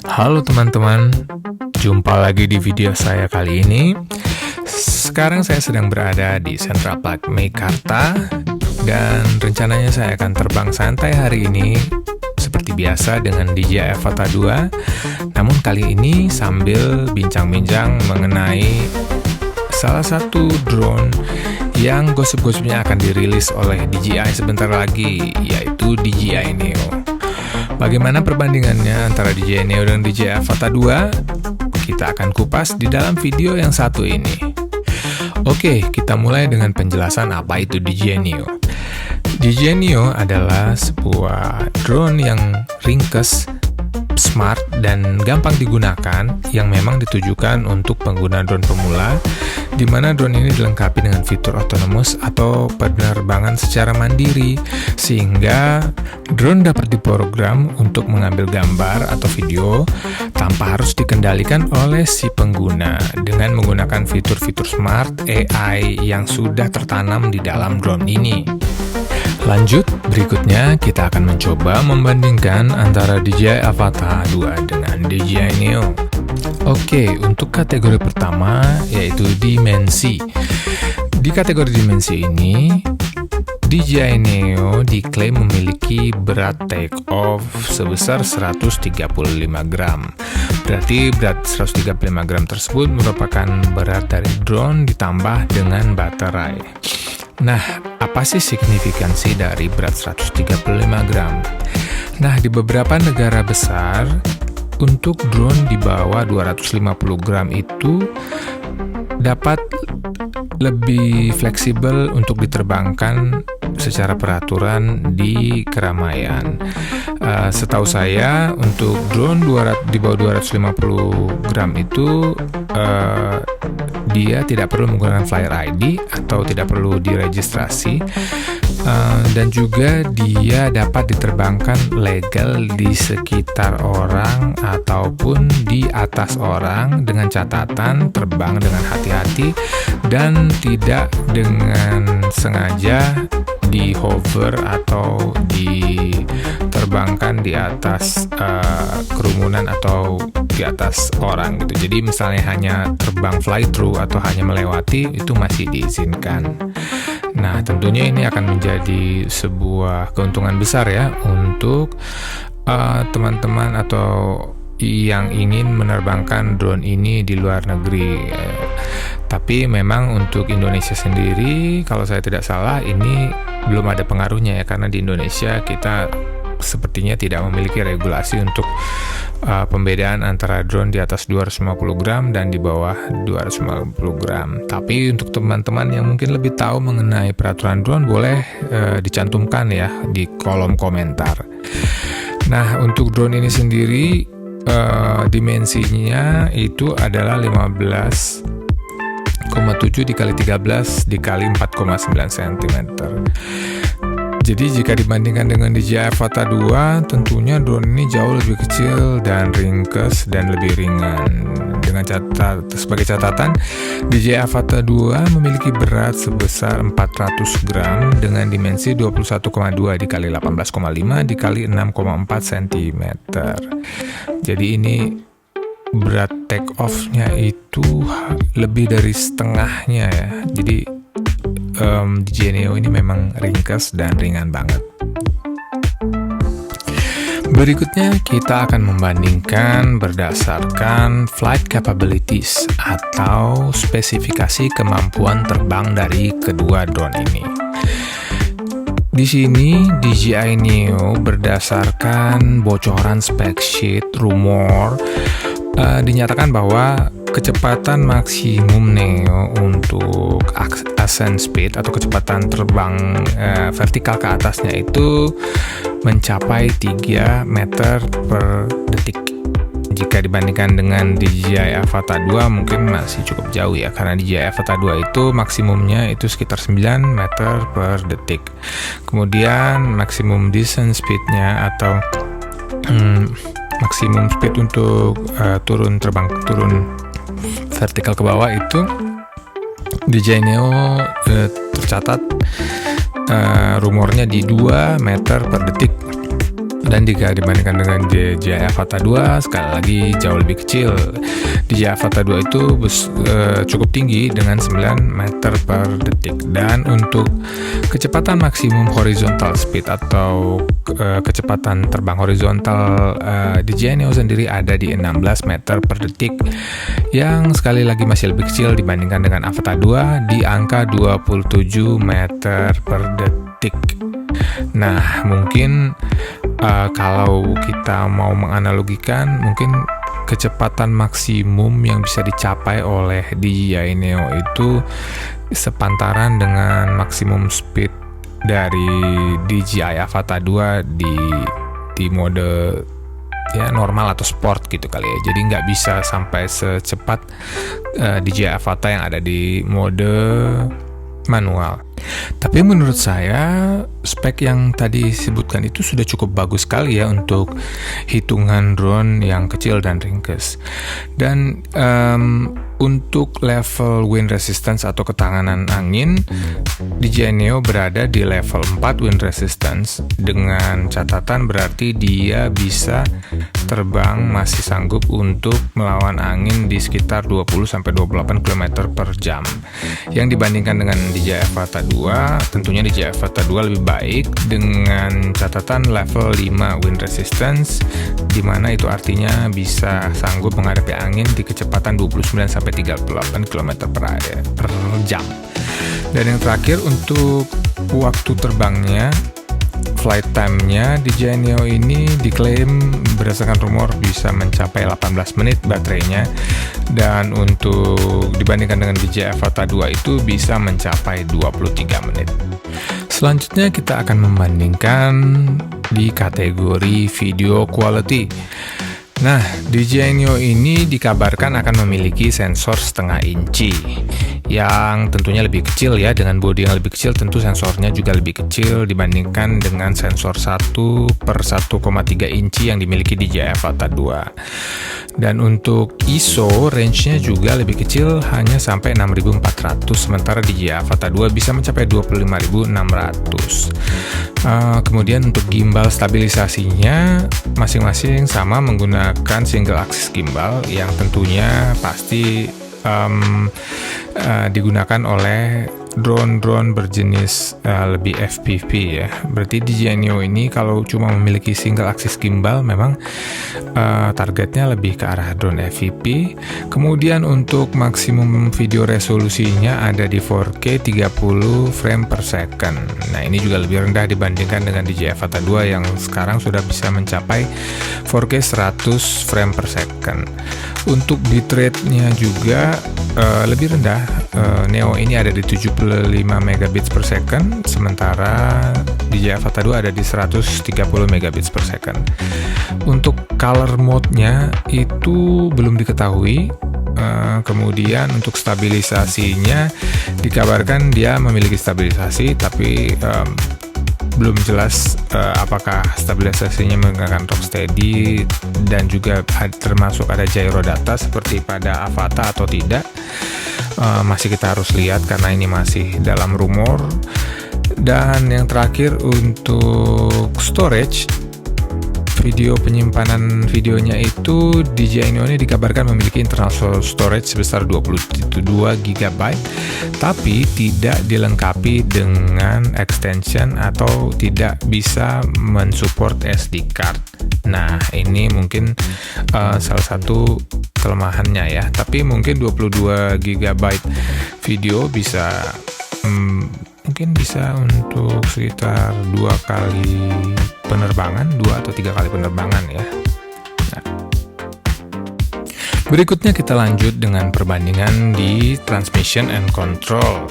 Halo teman-teman, jumpa lagi di video saya kali ini. Sekarang saya sedang berada di Central Park Meikarta dan rencananya saya akan terbang santai hari ini seperti biasa dengan DJI Avata 2. Namun kali ini sambil bincang-bincang mengenai salah satu drone yang gosip-gosipnya akan dirilis oleh DJI sebentar lagi, yaitu DJI Neo. Bagaimana perbandingannya antara DJI Neo dan DJI Avata 2? Kita akan kupas di dalam video yang satu ini. Oke, kita mulai dengan penjelasan apa itu DJI Neo. DJI Neo adalah sebuah drone yang ringkes, smart, dan gampang digunakan yang memang ditujukan untuk pengguna drone pemula, di mana drone ini dilengkapi dengan fitur otonomous atau penerbangan secara mandiri, sehingga drone dapat diprogram untuk mengambil gambar atau video tanpa harus dikendalikan oleh si pengguna dengan menggunakan fitur-fitur smart AI yang sudah tertanam di dalam drone ini. Lanjut, berikutnya kita akan mencoba membandingkan antara DJI Avata 2 dengan DJI Neo. Oke, untuk kategori pertama yaitu dimensi. Di kategori dimensi ini, DJI Neo diklaim memiliki berat take off sebesar 135 gram. Berarti berat 135 gram tersebut merupakan berat dari drone ditambah dengan baterai. Nah, apa sih signifikansi dari berat 135 gram? Nah, di beberapa negara besar, untuk drone di bawah 250 gram itu dapat lebih fleksibel untuk diterbangkan secara peraturan di keramaian. Setahu saya, untuk drone di bawah 250 gram itu dia tidak perlu menggunakan Flyer ID atau tidak perlu diregistrasi, dan juga dia dapat diterbangkan legal di sekitar orang ataupun di atas orang dengan catatan terbang dengan hati-hati dan tidak dengan sengaja di hover atau diterbangkan di atas kerumunan atau di atas orang gitu. Jadi misalnya hanya terbang fly through atau hanya melewati, itu masih diizinkan. Nah, tentunya ini akan menjadi sebuah keuntungan besar ya untuk teman-teman atau yang ingin menerbangkan drone ini di luar negeri. Tapi memang untuk Indonesia sendiri, kalau saya tidak salah, ini belum ada pengaruhnya ya, karena di Indonesia kita sepertinya tidak memiliki regulasi untuk pembedaan antara drone di atas 250 gram dan di bawah 250 gram. Tapi untuk teman-teman yang mungkin lebih tahu mengenai peraturan drone, boleh dicantumkan ya di kolom komentar. Nah, untuk drone ini sendiri dimensinya itu adalah 15,7 dikali 13 dikali 4,9 cm. Jadi jika dibandingkan dengan DJI Avata 2, tentunya drone ini jauh lebih kecil dan ringkes dan lebih ringan. Dengan sebagai catatan, DJI Avata 2 memiliki berat sebesar 400 gram dengan dimensi 21,2 dikali 18,5 dikali 6,4 cm. Jadi ini berat take off-nya itu lebih dari setengahnya ya. Jadi DJI Neo ini memang ringkas dan ringan banget. Berikutnya kita akan membandingkan berdasarkan flight capabilities atau spesifikasi kemampuan terbang dari kedua drone ini. Di sini DJI Neo berdasarkan bocoran spec sheet rumor dinyatakan bahwa kecepatan maksimum Neo untuk ascent speed atau kecepatan terbang vertikal ke atasnya itu mencapai 3 meter per detik. Jika dibandingkan dengan DJI Avata 2 mungkin masih cukup jauh ya, karena DJI Avata 2 itu maksimumnya itu sekitar 9 meter per detik. Kemudian maksimum descent speed-nya atau maksimum speed untuk turun vertikal ke bawah itu DJI Neo tercatat rumornya di 2 meter per detik. Dan jika dibandingkan dengan DJI Avata 2, sekali lagi jauh lebih kecil. DJI Avata 2 itu cukup tinggi dengan 9 meter per detik. Dan untuk kecepatan maksimum horizontal speed atau kecepatan terbang horizontal DJI Neo sendiri ada di 16 meter per detik, yang sekali lagi masih lebih kecil dibandingkan dengan Avata 2 di angka 27 meter per detik. Nah, mungkin kalau kita mau menganalogikan, mungkin kecepatan maksimum yang bisa dicapai oleh DJI Neo itu sepantaran dengan maksimum speed dari DJI Avata 2 di mode ya normal atau sport gitu kali ya. Jadi nggak bisa sampai secepat DJI Avata yang ada di mode manual. Tapi menurut saya spek yang tadi disebutkan itu sudah cukup bagus sekali ya untuk hitungan drone yang kecil dan ringkes. Dan untuk level wind resistance atau ketahanan angin, DJI Neo berada di level 4 wind resistance, dengan catatan berarti dia bisa terbang masih sanggup untuk melawan angin di sekitar 20-28 km per jam. Yang dibandingkan dengan DJI Avata 2, tentunya DJI Avata 2 lebih baik dengan catatan level 5 wind resistance, di mana itu artinya bisa sanggup menghadapi angin di kecepatan 29-38 km per jam. Dan yang terakhir untuk waktu terbangnya, flight time-nya DJI Neo ini diklaim berdasarkan rumor bisa mencapai 18 menit baterainya, dan untuk dibandingkan dengan DJI Avata 2 itu bisa mencapai 23 menit. Selanjutnya kita akan membandingkan di kategori video quality. Nah, DJI Neo ini dikabarkan akan memiliki sensor setengah inci yang tentunya lebih kecil ya. Dengan bodi yang lebih kecil, tentu sensornya juga lebih kecil dibandingkan dengan sensor 1/1,3 inci yang dimiliki DJI Avata 2. Dan untuk ISO range-nya juga lebih kecil, hanya sampai 6400, sementara DJI Avata 2 bisa mencapai 25600. Kemudian untuk gimbal stabilisasinya masing-masing sama menggunakan single axis gimbal yang tentunya pasti digunakan oleh drone-drone berjenis lebih FPV ya. Berarti DJI Neo ini kalau cuma memiliki single axis gimbal memang targetnya lebih ke arah drone FPV. Kemudian untuk maksimum video resolusinya ada di 4K 30 frame per second. Nah, ini juga lebih rendah dibandingkan dengan DJI Avata 2 yang sekarang sudah bisa mencapai 4K 100 frame per second. Untuk bitrate-nya juga lebih rendah. Neo ini ada di 75 megabits per second, sementara DJI Avata 2 ada di 130 megabits per second. Untuk color mode-nya itu belum diketahui. Kemudian untuk stabilisasinya dikabarkan dia memiliki stabilisasi, tapi belum jelas apakah stabilisasinya menggunakan rocksteady dan juga termasuk ada gyro data seperti pada Avata atau tidak. Masih kita harus lihat karena ini masih dalam rumor. Dan yang terakhir untuk storage, video penyimpanan videonya itu DJI Neo ini dikabarkan memiliki internal storage sebesar 22 GB, tapi tidak dilengkapi dengan extension atau tidak bisa mensupport SD card. Nah, ini mungkin salah satu kelemahannya ya. Tapi mungkin 22 GB video bisa mungkin bisa untuk sekitar 2 kali penerbangan, 2 atau 3 kali penerbangan ya. Nah, berikutnya kita lanjut dengan perbandingan di transmission and control.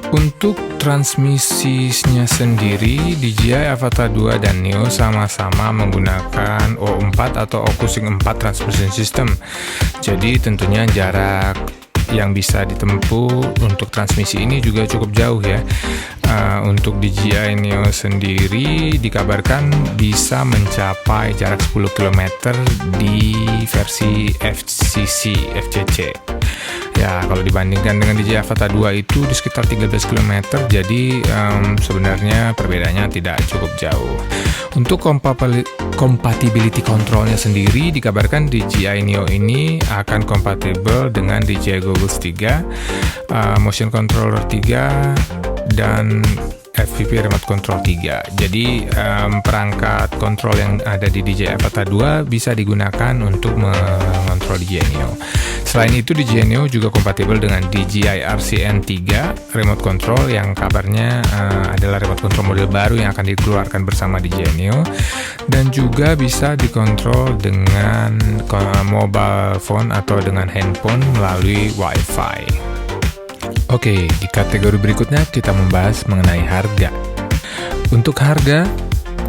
Untuk transmisinya sendiri, DJI Avata 2 dan Neo sama-sama menggunakan O4 atau Ocusing 4 transmission system. Jadi tentunya jarak yang bisa ditempuh untuk transmisi ini juga cukup jauh ya. Untuk DJI Neo sendiri dikabarkan bisa mencapai jarak 10 km di versi FCC. Ya, kalau dibandingkan dengan DJI Avata 2 itu di sekitar 13 km, jadi sebenarnya perbedaannya tidak cukup jauh. Untuk compatibility controlnya sendiri, dikabarkan DJI Neo ini akan kompatibel dengan DJI Goggles 3, Motion Controller 3, dan FPV Remote Control 3. Jadi perangkat kontrol yang ada di DJI Avata 2 bisa digunakan untuk mengontrol DJI Neo. Selain itu, DJI Neo juga kompatibel dengan DJI RCN 3 Remote Control yang kabarnya adalah remote control model baru yang akan dikeluarkan bersama DJI Neo, dan juga bisa dikontrol dengan mobile phone atau dengan handphone melalui Wi-Fi. Oke, di kategori berikutnya kita membahas mengenai harga. Untuk harga,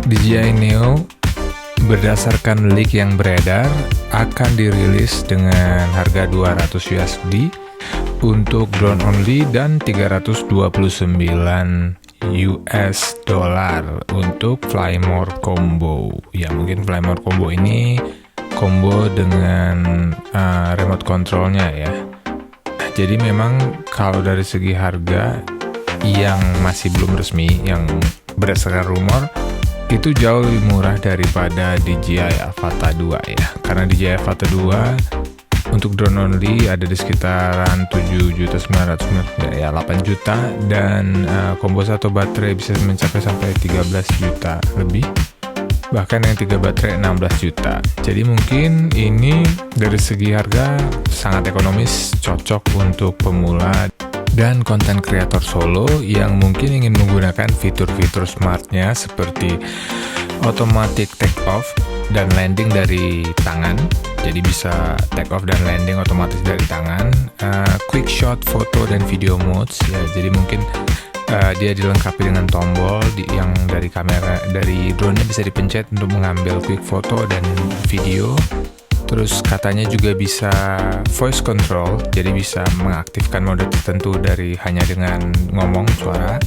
DJI Neo berdasarkan leak yang beredar akan dirilis dengan harga 200 USD untuk drone only dan 329 US dollar untuk Flymore Combo. Ya, mungkin Flymore Combo ini combo dengan remote controlnya ya. Jadi memang kalau dari segi harga yang masih belum resmi, yang berdasarkan rumor, itu jauh lebih murah daripada DJI Avata 2 ya. Karena DJI Avata 2 untuk drone only ada di sekitaran 7.900.000 ya, 8 juta, dan combo satu baterai bisa mencapai sampai 13 juta lebih. Bahkan yang 3 baterai 16 juta. Jadi mungkin ini dari segi harga sangat ekonomis, cocok untuk pemula dan konten kreator solo yang mungkin ingin menggunakan fitur-fitur smartnya seperti automatic take off dan landing dari tangan. Jadi bisa take off dan landing otomatis dari tangan, quick shot foto dan video modes ya. Jadi mungkin dia dilengkapi dengan tombol yang dari kamera, dari drone-nya bisa dipencet untuk mengambil quick foto dan video. Terus katanya juga bisa voice control, jadi bisa mengaktifkan mode tertentu dari hanya dengan ngomong suara.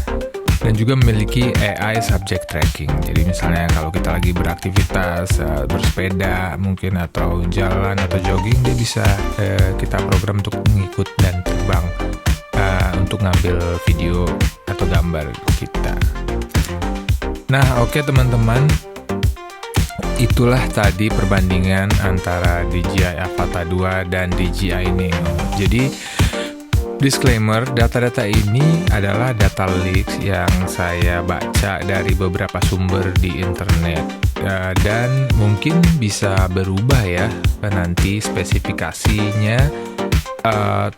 Dan juga memiliki AI subject tracking. Jadi misalnya kalau kita lagi beraktivitas, bersepeda mungkin atau jalan atau jogging, dia bisa kita program untuk mengikut dan terbang untuk ngambil video atau gambar kita. Nah, oke teman-teman, itulah tadi perbandingan antara DJI Avata 2 dan DJI Neo. Jadi disclaimer, data-data ini adalah data leaks yang saya baca dari beberapa sumber di internet, dan mungkin bisa berubah ya nanti spesifikasinya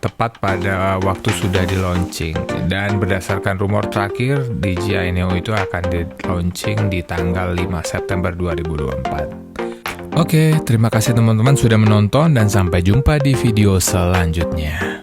tepat pada waktu sudah di launching. Dan berdasarkan rumor terakhir, DJI Neo itu akan di launching di tanggal 5 September 2024. Oke, terima kasih teman-teman sudah menonton dan sampai jumpa di video selanjutnya.